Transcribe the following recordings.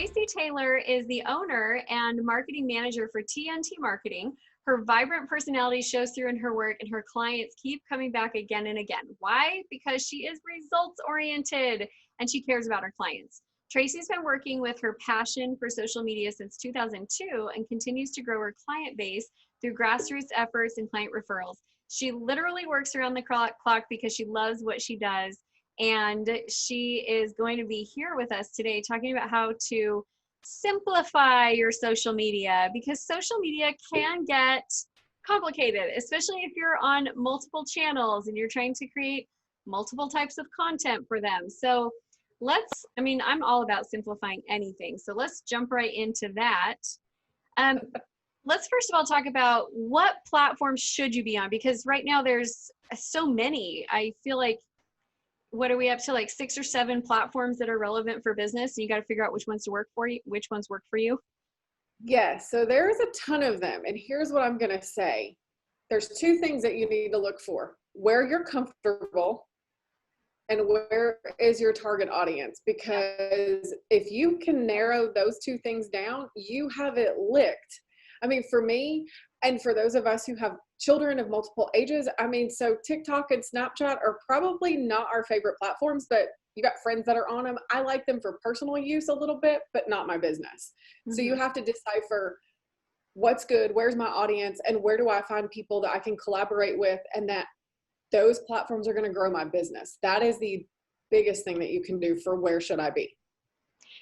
Tracy Taylor is the owner and marketing manager for TNT Marketing. Her vibrant personality shows through in her work, and her clients keep coming back again and again. Why? Because she is results oriented and she cares about her clients. Tracy's been working with her passion for social media since 2002 and continues to grow her client base through grassroots efforts and client referrals. She literally works around the clock because she loves what she does. And she is going to be here with us today talking about how to simplify your social media, because social media can get complicated, especially if you're on multiple channels and you're trying to create multiple types of content for them. So I'm all about simplifying anything. So let's jump right into that. Let's first of all talk about what platforms should you be on, because right now there's so many. I feel like, what are we up to, like 6 or 7 platforms that are relevant for business, and you got to figure out which ones to work for you, which ones work for you? Yes, so there's a ton of them, and here's what I'm going to say. There's 2 things that you need to look for: where you're comfortable and where is your target audience. Because if you can narrow those 2 things down, you have it licked. I mean, for me, and for those of us who have children of multiple ages, so TikTok and Snapchat are probably not our favorite platforms, but you got friends that are on them. I like them for personal use a little bit, but not my business. Mm-hmm. So you have to decipher what's good, where's my audience, and where do I find people that I can collaborate with, and that those platforms are going to grow my business. That is the biggest thing that you can do for where should I be.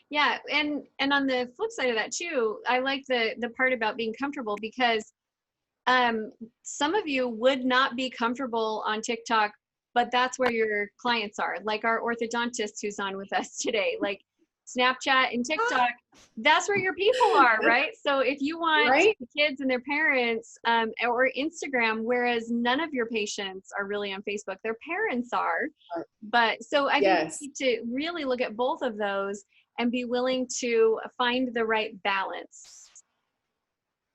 Yeah, and on the flip side of that too, I like the part about being comfortable, because some of you would not be comfortable on TikTok, but that's where your clients are. Like our orthodontist who's on with us today, like Snapchat and TikTok, that's where your people are, right? So if you want the kids and their parents, or Instagram, whereas none of your patients are really on Facebook, their parents are. But so I think you need to really look at both of those and be willing to find the right balance.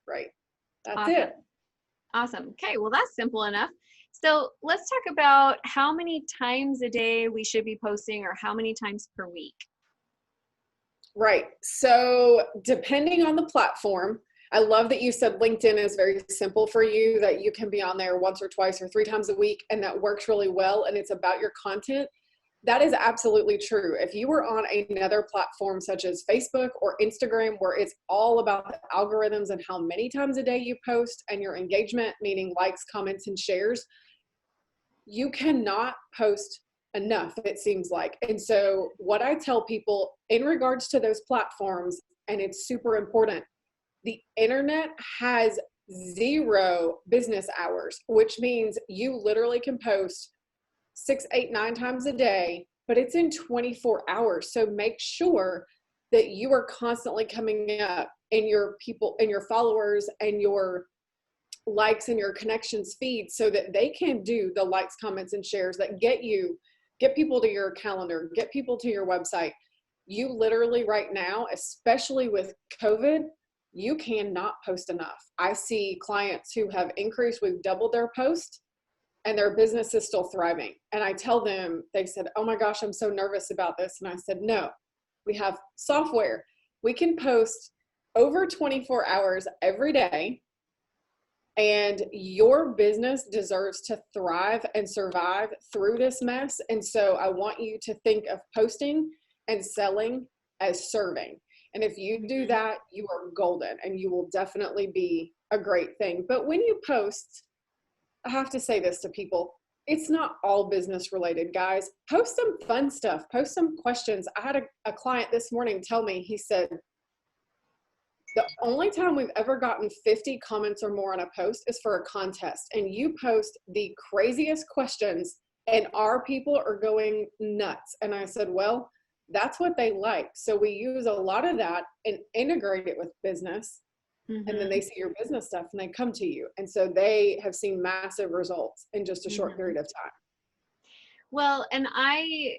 Right. That's it. Awesome. Okay, well, that's simple enough. So let's talk about how many times a day we should be posting, or how many times per week. Right. So depending on the platform, I love that you said LinkedIn is very simple for you, that you can be on there once or twice or 3 times a week, and that works really well, and it's about your content. That is absolutely true. If you were on another platform such as Facebook or Instagram, where it's all about the algorithms and how many times a day you post and your engagement, meaning likes, comments, and shares, you cannot post enough, it seems like. And so what I tell people in regards to those platforms, and it's super important, the internet has 0 business hours, which means you literally can post 6, 8, 9 times a day, but it's in 24 hours. So make sure that you are constantly coming up in your people and your followers and your likes and your connections feed, so that they can do the likes, comments, and shares that get people to your calendar, get people to your website. You literally right now, especially with COVID, you cannot post enough. I see clients who have increased, we've doubled their post, and their business is still thriving. And I tell them, they said, oh my gosh, I'm so nervous about this. And I said, no, we have software. We can post over 24 hours every day, and your business deserves to thrive and survive through this mess. And so I want you to think of posting and selling as serving. And if you do that, you are golden, and you will definitely be a great thing. But when you post, I have to say this to people, it's not all business related, guys. Post some fun stuff, post some questions. I had a client this morning tell me, he said, the only time we've ever gotten 50 comments or more on a post is for a contest. And you post the craziest questions and our people are going nuts. And I said, well, that's what they like. So we use a lot of that and integrate it with business. Mm-hmm. And then they see your business stuff and they come to you. And so they have seen massive results in just a short mm-hmm. period of time. Well, and I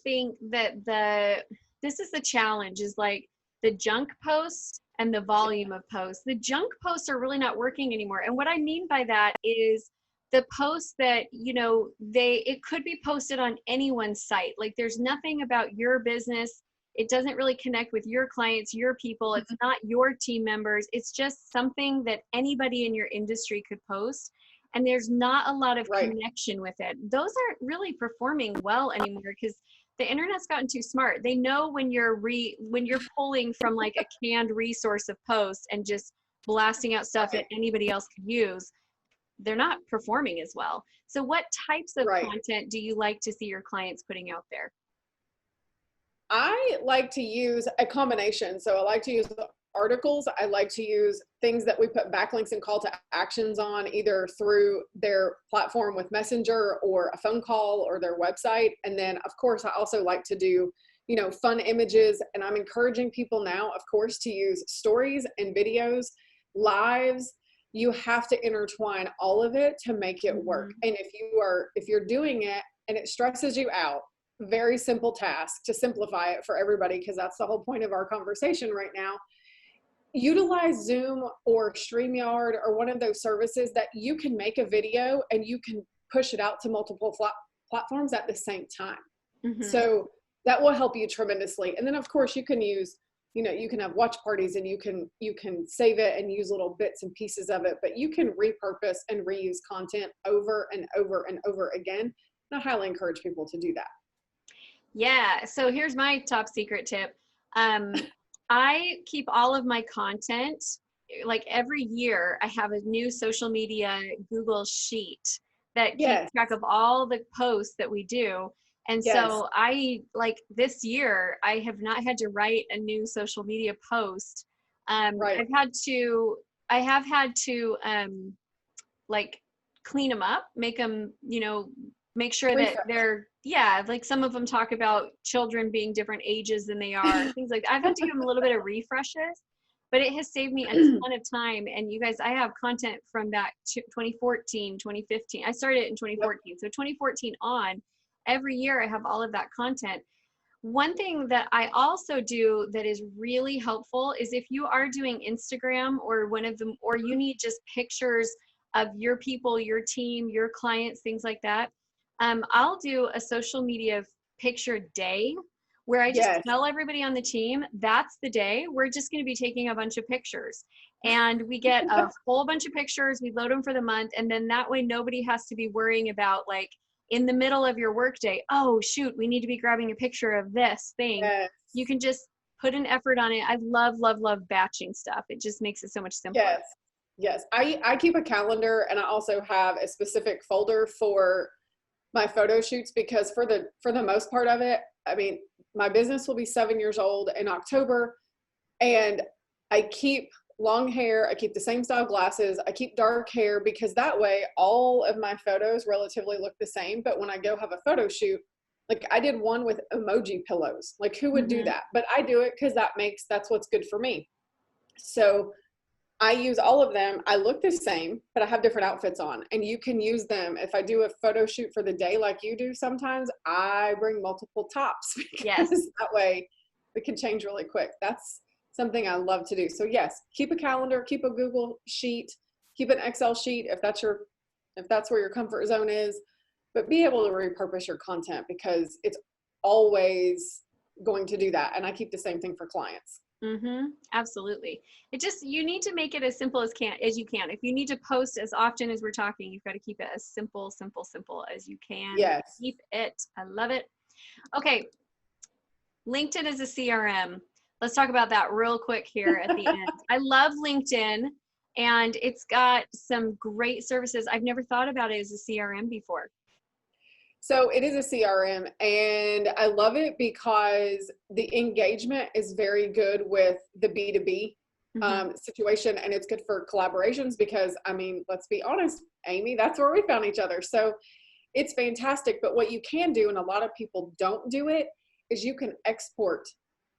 think that this is the challenge, is like the junk posts and the volume of posts. The junk posts are really not working anymore. And what I mean by that is the posts that, it could be posted on anyone's site. Like there's nothing about your business It doesn't really connect with your clients, your people. It's not your team members. It's just something that anybody in your industry could post. And there's not a lot of Right. connection with it. Those aren't really performing well anymore because the internet's gotten too smart. They know when you're pulling from like a canned resource of posts and just blasting out stuff that anybody else could use. They're not performing as well. So what types of content do you like to see your clients putting out there? I like to use a combination. So I like to use articles. I like to use things that we put backlinks and call to actions on, either through their platform with Messenger or a phone call or their website. And then of course, I also like to do, you know, fun images. And I'm encouraging people now, of course, to use stories and videos, lives. You have to intertwine all of it to make it work. And if you're doing it and it stresses you out, very simple task to simplify it for everybody, because that's the whole point of our conversation right now. Utilize Zoom or StreamYard or one of those services that you can make a video and you can push it out to multiple platforms at the same time. So that will help you tremendously. And then of course you can use, you know, you can have watch parties and you can save it and use little bits and pieces of it, but you can repurpose and reuse content over and over and over again. And I highly encourage people to do that. Yeah. So here's my top secret tip. I keep all of my content, like every year I have a new social media Google sheet that keeps track of all the posts that we do. And so I, like this year, I have not had to write a new social media post. I have had to like clean them up, make them, you know, make sure that they're, like some of them talk about children being different ages than they are, things like that. I've had to give them a little bit of refreshes, but it has saved me a ton of time. And you guys, I have content from back to 2014, 2015. I started in 2014. So 2014 on, every year I have all of that content. One thing that I also do that is really helpful is if you are doing Instagram or one of them, or you need just pictures of your people, your team, your clients, things like that. I'll do a social media picture day where I just tell everybody on the team, that's the day we're just going to be taking a bunch of pictures. And we get a whole bunch of pictures, we load them for the month. And then that way nobody has to be worrying about, like, in the middle of your workday, oh shoot, we need to be grabbing a picture of this thing. You can just put an effort on it. I love, love, love batching stuff. It just makes it so much simpler. Yes. I keep a calendar, and I also have a specific folder for my photo shoots, because for the most part of it, I mean, my business will be 7 years old in October, and I keep long hair. I keep the same style glasses. I keep dark hair, because that way all of my photos relatively look the same. But when I go have a photo shoot, like I did one with emoji pillows, like who would do that? But I do it because that's what's good for me. So I use all of them. I look the same, but I have different outfits on, and you can use them. If I do a photo shoot for the day, like you do sometimes, I bring multiple tops, because that way we can change really quick. That's something I love to do. So yes, keep a calendar, keep a Google sheet, keep an Excel sheet if that's where your comfort zone is, but be able to repurpose your content, because it's always going to do that. And I keep the same thing for clients. Absolutely. You need to make it as simple as you can. If you need to post as often as we're talking, you've got to keep it as simple as you can. Keep it. I love it. Okay. LinkedIn is a CRM. Let's talk about that real quick here at the end. I love LinkedIn, and it's got some great services. I've never thought about it as a CRM before. So it is a CRM, and I love it because the engagement is very good with the B2B situation, and it's good for collaborations, because, I mean, let's be honest, Amy, that's where we found each other. So it's fantastic. But what you can do, and a lot of people don't do it, is you can export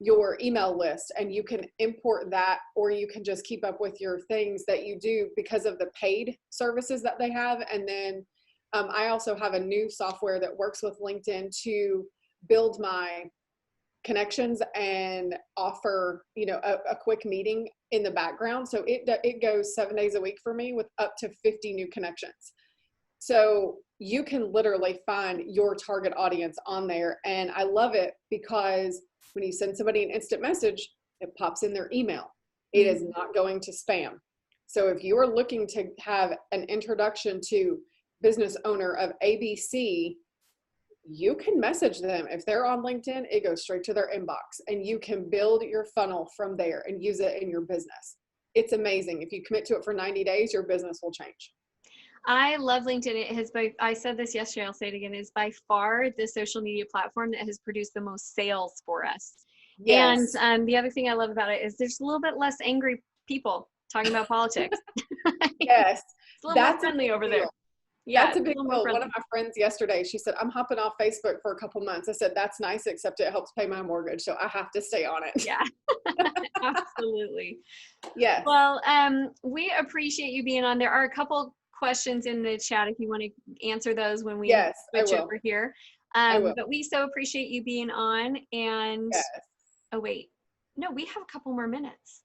your email list, and you can import that, or you can just keep up with your things that you do because of the paid services that they have. And then I also have a new software that works with LinkedIn to build my connections and offer, you know, a quick meeting in the background. So it goes 7 days a week for me with up to 50 new connections. So you can literally find your target audience on there. And I love it because when you send somebody an instant message, it pops in their email. It is not going to spam. So if you are looking to have an introduction to business owner of ABC, you can message them. If they're on LinkedIn, it goes straight to their inbox, and you can build your funnel from there and use it in your business. It's amazing. If you commit to it for 90 days, your business will change. I love LinkedIn. I said this yesterday, I'll say it again, is by far the social media platform that has produced the most sales for us. Yes. And the other thing I love about it is there's a little bit less angry people talking about politics. Yes. It's a little more friendly over there. Yeah, That's a big deal. friendly. One of my friends yesterday, she said, I'm hopping off Facebook for a couple months. I said, that's nice, except it helps pay my mortgage. So I have to stay on it. Yeah, absolutely. Yes. Well, we appreciate you being on. There are a couple questions in the chat if you want to answer those when we switch over here. But we so appreciate you being on. And oh wait, no, we have a couple more minutes.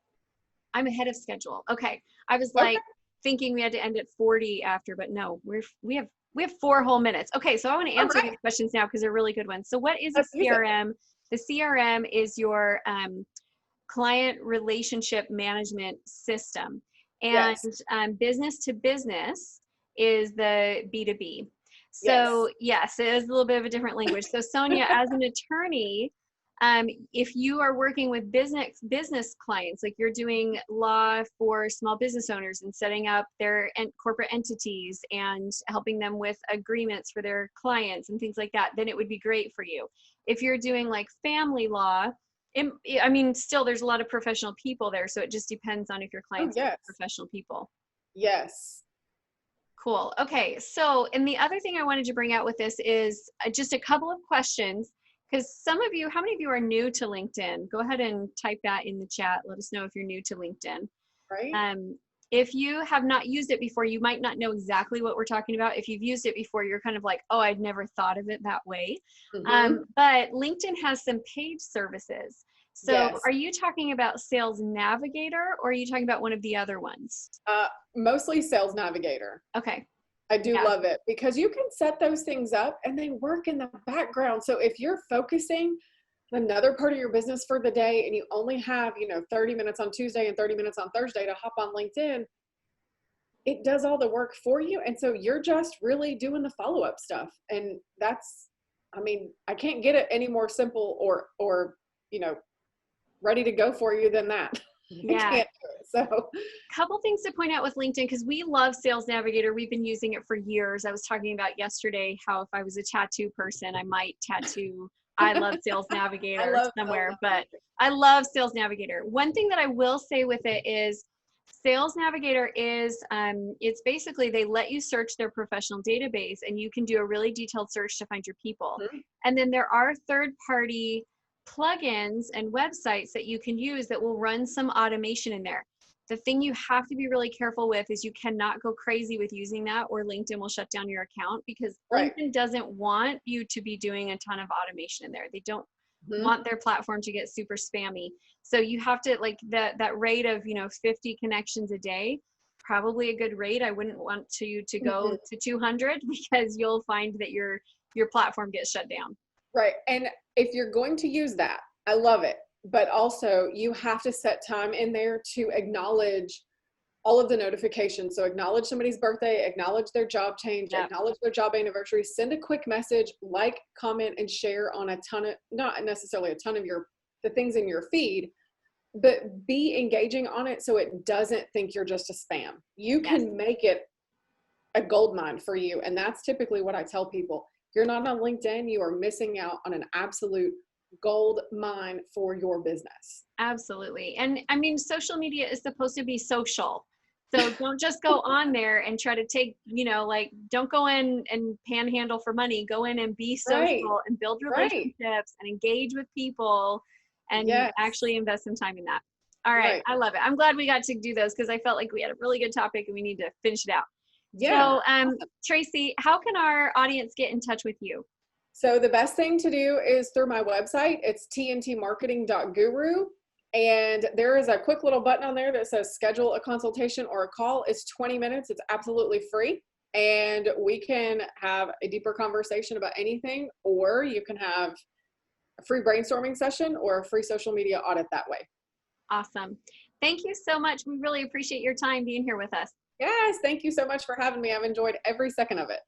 I'm ahead of schedule. Okay, I was like thinking we had to end at 40 after, but no, we have 4 whole minutes. Okay, so I want to answer these questions now because they're really good ones. So what is a CRM? The CRM is your client relationship management system, and business to business is the B2B. So yes, it is a little bit of a different language. So Sonia, as an attorney, if you are working with business clients, like you're doing law for small business owners and setting up their corporate entities and helping them with agreements for their clients and things like that, then it would be great for you. If you're doing like family law, I mean, still there's a lot of professional people there, so it just depends on if your clients are professional people. Yes. Cool. Okay. So, and the other thing I wanted to bring out with this is just a couple of questions, because some of you, how many of you are new to LinkedIn? Go ahead and type that in the chat. Let us know if you're new to LinkedIn. Right. If you have not used it before, you might not know exactly what we're talking about. If you've used it before, you're kind of like, oh, I'd never thought of it that way. But LinkedIn has some paid services. So are you talking about Sales Navigator, or are you talking about one of the other ones? Mostly Sales Navigator. Okay. I do love it because you can set those things up and they work in the background. So if you're focusing another part of your business for the day and you only have, 30 minutes on Tuesday and 30 minutes on Thursday to hop on LinkedIn, it does all the work for you. And so you're just really doing the follow-up stuff. And that's, I can't get it any more simple or ready to go for you than that. Yeah. Can't do it, so couple things to point out with LinkedIn, because we love Sales Navigator. We've been using it for years. I was talking about yesterday how if I was a tattoo person, I might tattoo I love Sales Navigator somewhere, but I love Sales Navigator. One thing that I will say with it is Sales Navigator is, it's basically they let you search their professional database and you can do a really detailed search to find your people. And then there are third-party plugins and websites that you can use that will run some automation in there. The thing you have to be really careful with is you cannot go crazy with using that, or LinkedIn will shut down your account, because LinkedIn doesn't want you to be doing a ton of automation in there. They don't want their platform to get super spammy. So you have to, like, that rate of 50 connections a day, probably a good rate. I wouldn't want you to go to 200 because you'll find that your platform gets shut down. Right. And if you're going to use that, I love it. But also you have to set time in there to acknowledge all of the notifications. So acknowledge somebody's birthday, acknowledge their job change, acknowledge their job anniversary, send a quick message, like, comment, and share on a ton of, not necessarily a ton of the things in your feed, but be engaging on it so it doesn't think you're just a spam. You can make it a gold mine for you. And that's typically what I tell people. If you're not on LinkedIn, you are missing out on an absolute gold mine for your business. Absolutely. And social media is supposed to be social. So don't just go on there and try to take, don't go in and panhandle for money. Go in and be social and build relationships and engage with people and actually invest some time in that. All right. I love it. I'm glad we got to do those because I felt like we had a really good topic and we need to finish it out. So, Tracy, how can our audience get in touch with you? So the best thing to do is through my website. It's tntmarketing.guru. And there is a quick little button on there that says schedule a consultation or a call. It's 20 minutes. It's absolutely free. And we can have a deeper conversation about anything, or you can have a free brainstorming session or a free social media audit that way. Awesome. Thank you so much. We really appreciate your time being here with us. Yes, thank you so much for having me. I've enjoyed every second of it.